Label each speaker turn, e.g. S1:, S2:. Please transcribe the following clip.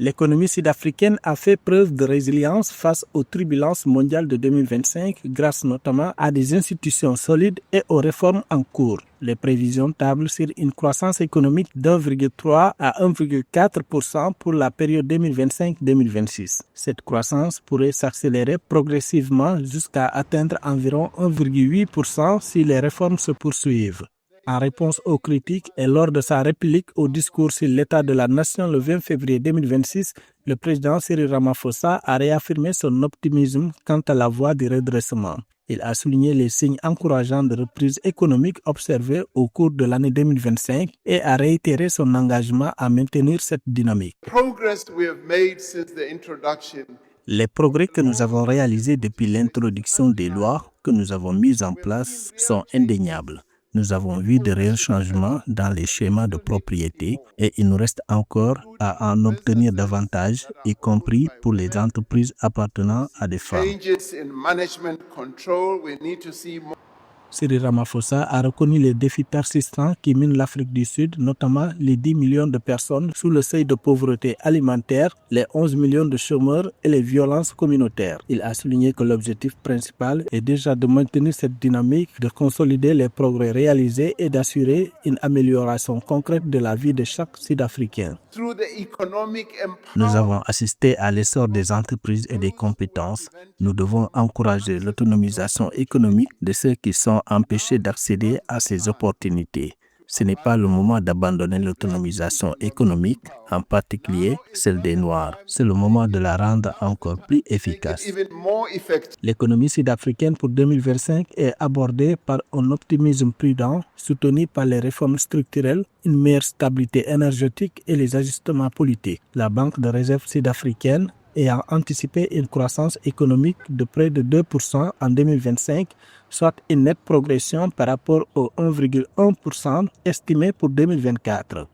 S1: L'économie sud-africaine a fait preuve de résilience face aux turbulences mondiales de 2025 grâce notamment à des institutions solides et aux réformes en cours. Les prévisions tablent sur une croissance économique d'1,3 à 1,4% pour la période 2025-2026. Cette croissance pourrait s'accélérer progressivement jusqu'à atteindre environ 1,8% si les réformes se poursuivent. En réponse aux critiques et lors de sa réplique au discours sur l'état de la nation le 20 février 2026, le président Cyril Ramaphosa a réaffirmé son optimisme quant à la voie du redressement. Il a souligné les signes encourageants de reprise économique observés au cours de l'année 2025 et a réitéré son engagement à maintenir cette dynamique. Les progrès que nous avons réalisés depuis l'introduction des lois que nous avons mises en place sont indéniables. Nous avons vu de réels changements dans les schémas de propriété et il nous reste encore à en obtenir davantage, y compris pour les entreprises appartenant à des femmes. Cyril Ramaphosa a reconnu les défis persistants qui minent l'Afrique du Sud, notamment les 10 millions de personnes sous le seuil de pauvreté alimentaire, les 11 millions de chômeurs et les violences communautaires. Il a souligné que l'objectif principal est déjà de maintenir cette dynamique, de consolider les progrès réalisés et d'assurer une amélioration concrète de la vie de chaque Sud-Africain. Nous avons assisté à l'essor des entreprises et des compétences. Nous devons encourager l'autonomisation économique de ceux qui sont empêchés d'accéder à ces opportunités. Ce n'est pas le moment d'abandonner l'autonomisation économique, en particulier celle des Noirs. C'est le moment de la rendre encore plus efficace. L'économie sud-africaine pour 2025 est abordée par un optimisme prudent, soutenu par les réformes structurelles, une meilleure stabilité énergétique et les ajustements politiques. La Banque de réserve sud-africaine ayant anticipé une croissance économique de près de 2% en 2025, soit une nette progression par rapport au 1,1% estimé pour 2024.